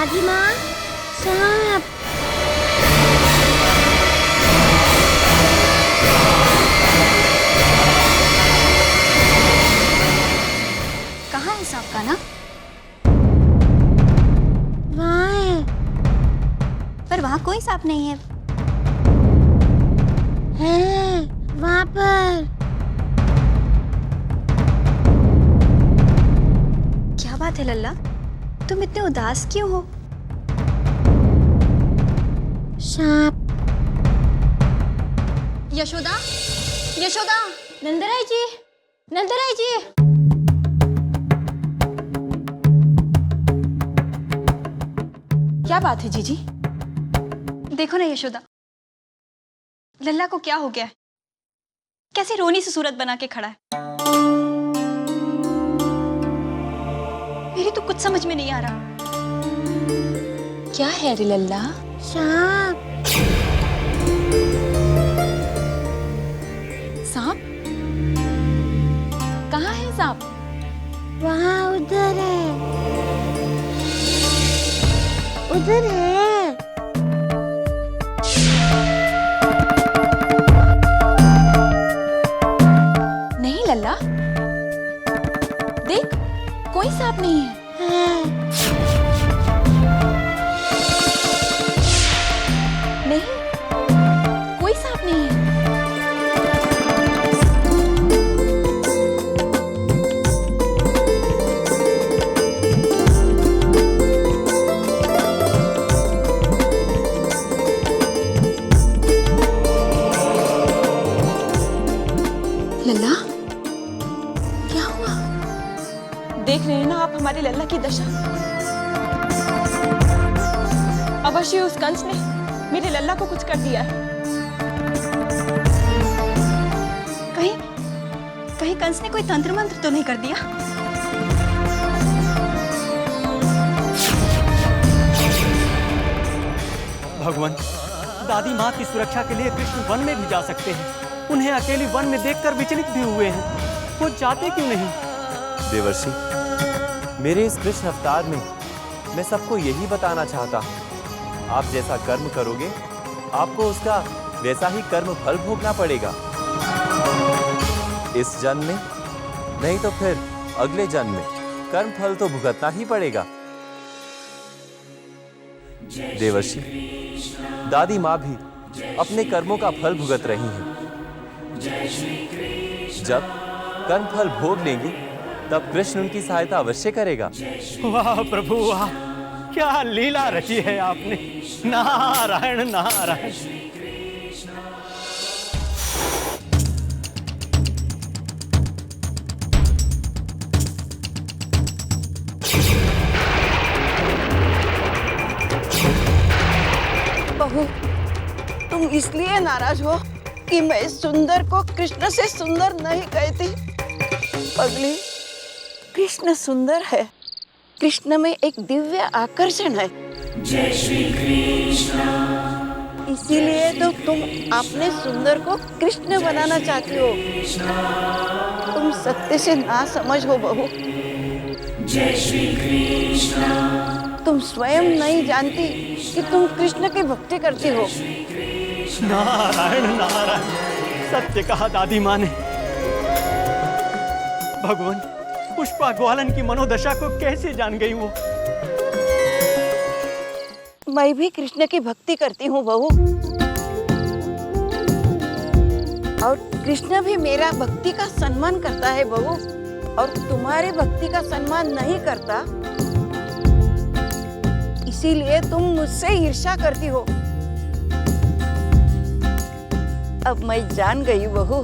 दादी माँ, सांप। कहाँ है सांप का ना? वहाँ है। पर वहाँ कोई सांप नहीं है। है वहाँ पर। क्या बात है लल्ला, तुम इतने उदास क्यों हो? सांप। यशोदा, यशोदा, नंदराय जी, नंदराय जी। क्या बात है जीजी? देखो ना यशोदा, लल्ला को क्या हो गया है? कैसे रोनी से सूरत बना के खड़ा है। मेरी तो कुछ समझ में नहीं आ रहा। क्या है रे लल्ला? सांप। सांप? कहाँ है सांप? वहाँ उधर है। उधर है। नहीं लल्ला, देख कोई सांप नहीं है। नहीं, कोई सांप नहीं है। लल्ला, क्या हुआ? देख रहे हैं ना आप हमारी लल्ला की दशा। अवश्य उस कंस ने मेरे लल्ला को कुछ कर दिया है। कहीं कहीं कंस ने कोई तंत्र मंत्र तो नहीं कर दिया? भगवान, दादी माँ की सुरक्षा के लिए कृष्ण वन में भी जा सकते हैं। उन्हें अकेली वन में देखकर विचलित भी हुए हैं। वो जाते क्यों नहीं? देवर्षि, मेरे इस कृष्ण अवतार में मैं सबको यही बताना चाहता हूँ, आप जैसा कर्म करोगे आपको उसका वैसा ही कर्म फल भोगना पड़ेगा। इस जन्म में नहीं तो फिर अगले जन्म में कर्म फल तो भुगतना ही पड़ेगा। देवर्षि, दादी माँ भी अपने कर्मों का फल भुगत रही हैं। जब कर्म फल भोग लेंगी तब कृष्ण उनकी सहायता अवश्य करेगा। वाह प्रभु वाह, क्या लीला रची है आपने। नारायण नारायण। बहू, तुम इसलिए नाराज हो कि मैं सुंदर को कृष्ण से सुंदर नहीं कहती। पगली, कृष्ण सुंदर है। कृष्ण में एक दिव्य आकर्षण है। जय श्री कृष्ण। इसीलिए तो तुम अपने सुंदर को कृष्ण बनाना चाहती हो। तुम सत्य से ना समझ हो बहू। जय श्री कृष्ण। तुम स्वयं नहीं जानती कि तुम कृष्ण की भक्ति करती हो। नारायण नारायण, सत्य कहा दादी माँ ने। भगवान, पुष्पा ग्वालन की मनोदशा को कैसे जान गई वो? मैं भी कृष्ण की भक्ति करती हूँ बहू, और कृष्ण भी मेरा भक्ति का सम्मान करता है बहू, और तुम्हारे भक्ति का सम्मान नहीं करता, इसीलिए तुम मुझसे ईर्ष्या करती हो। अब मैं जान गई बहू,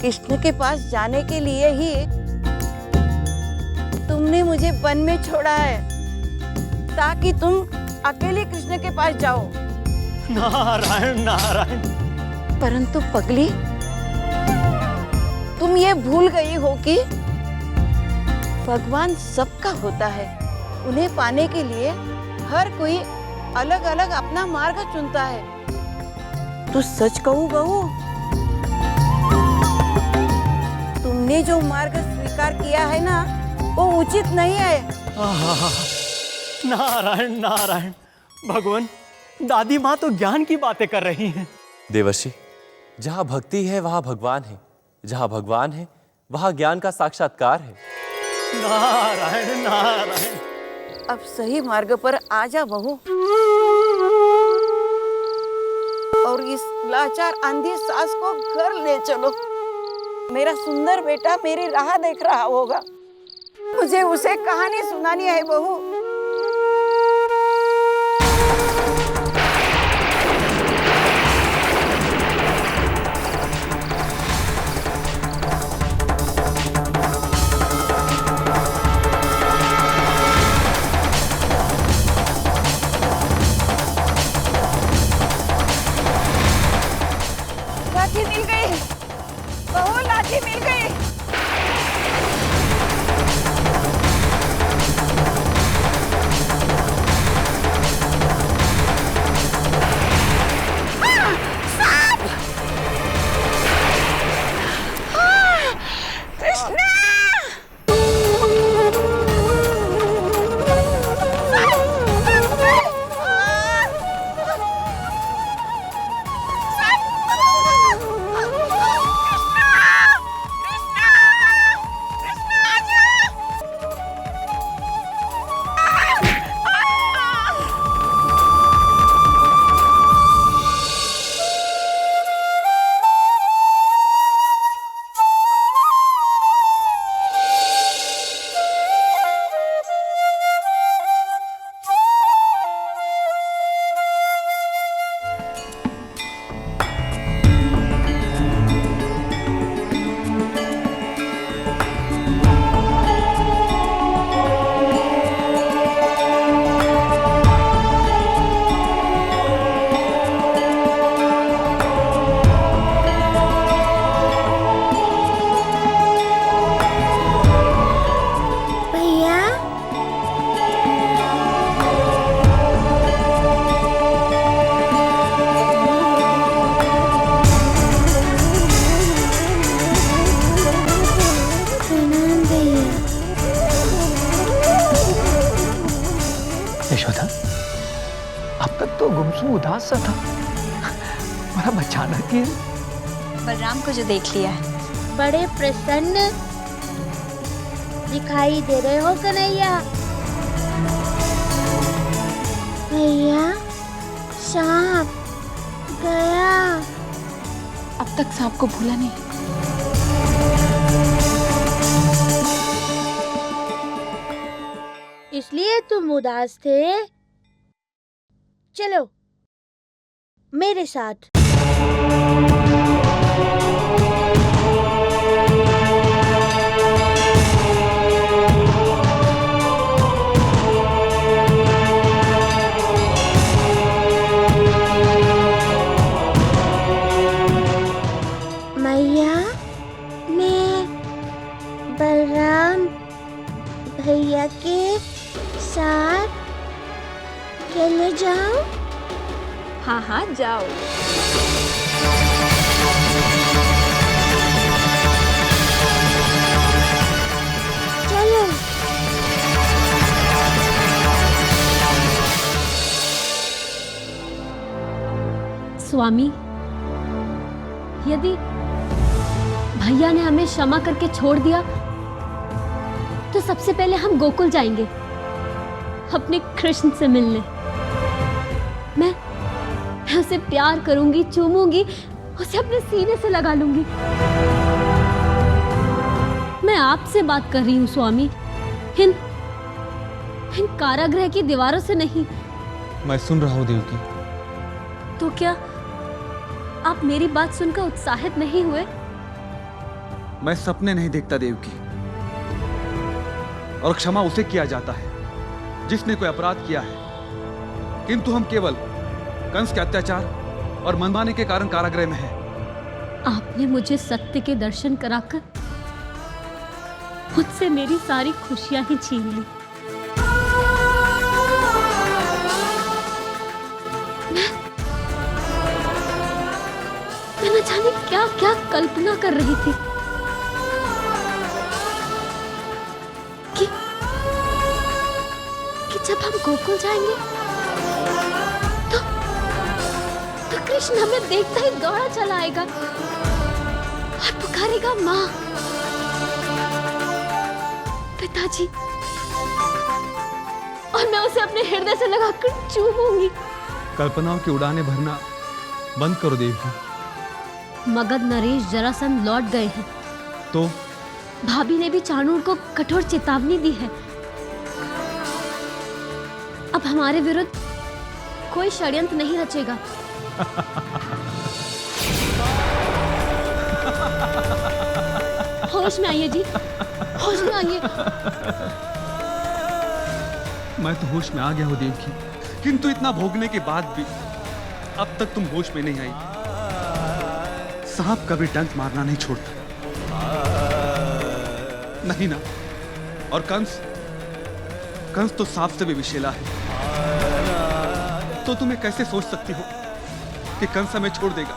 कृष्ण के पास जाने के लिए ही तुमने मुझे वन में छोड़ा है, ताकि तुम अकेले कृष्ण के पास जाओ। नारायण नारायण। परंतु पगली, तुम ये भूल गई हो कि भगवान सबका होता है। उन्हें पाने के लिए हर कोई अलग अलग अपना मार्ग चुनता है। तो सच कहूं बहू, तुमने जो मार्ग स्वीकार किया है ना, वो उचित नहीं है। आहा, नारायण नारायण। भगवान, दादी माँ तो ज्ञान की बातें कर रही हैं। देवर्षि, जहाँ भक्ति है वहाँ भगवान है, जहाँ भगवान है वहाँ ज्ञान का साक्षात्कार है। नारायण नारायण। अब सही मार्ग पर आ जा बहू, और इस लाचार अंधी सास को घर ले चलो। मेरा सुंदर बेटा मेरी राह देख रहा होगा, मुझे उसे कहानी सुनानी है बहू। लाठी मिल गई बहू, लाठी मिल गई। यशोदा, अब तक तो गुमसुम उदास सा था, पर अब अचानक ही बलराम को जो देख लिया है। बड़े प्रसन्न दिखाई दे रहे हो कन्हैया। भैया, सांप गया। अब तक सांप को भूला नहीं। इसलिए तुम उदास थे। चलो मेरे साथ। मैया, मैं बलराम भैया के साथ खेलने जाऊं? हाँ हाँ, जाओ। चलो। स्वामी, यदि भैया ने हमें क्षमा करके छोड़ दिया तो सबसे पहले हम गोकुल जाएंगे अपने कृष्ण से मिलने। मैं उसे प्यार करूंगी, चूमूंगी, उसे अपने सीने से लगा लूंगी। मैं आपसे बात कर रही हूँ स्वामी, इन कारागृह की दीवारों से नहीं। मैं सुन रहा हूँ देवकी। तो क्या आप मेरी बात सुनकर उत्साहित नहीं हुए? मैं सपने नहीं देखता देवकी, और क्षमा उसे किया जाता है जिसने कोई अपराध किया है, किंतु हम केवल कंस के अत्याचार और मनमाने के कारण कारागृह में हैं। आपने मुझे सत्य के दर्शन कराकर मुझसे मेरी सारी खुशियां ही छीन ली। मैं न जाने क्या क्या कल्पना कर रही थी जब हम गोकुल जाएंगे तो कृष्ण हमें देखता ही दौड़ा चला आएगा और पुकारेगा माँ। पिताजी, और मैं उसे अपने हृदय से लगाकर चूमूंगी। कल्पनाओं की उड़ानें भरना बंद करो देवी। मगध नरेश जरासंध लौट गए हैं। तो भाभी ने भी चाणूर को कठोर चेतावनी दी है। अब हमारे विरुद्ध कोई षड्यंत्र नहीं रचेगा। होश में आइए जी, होश में आइए। मैं तो होश में आ गया हूं देवकी, किंतु इतना भोगने के बाद भी अब तक तुम होश में नहीं आई। सांप कभी डंक मारना नहीं छोड़ता, नहीं ना? और कंस तो सांप से भी विषैला है। तो तुम्हें कैसे सोच सकती हो कि कंस हमें छोड़ देगा?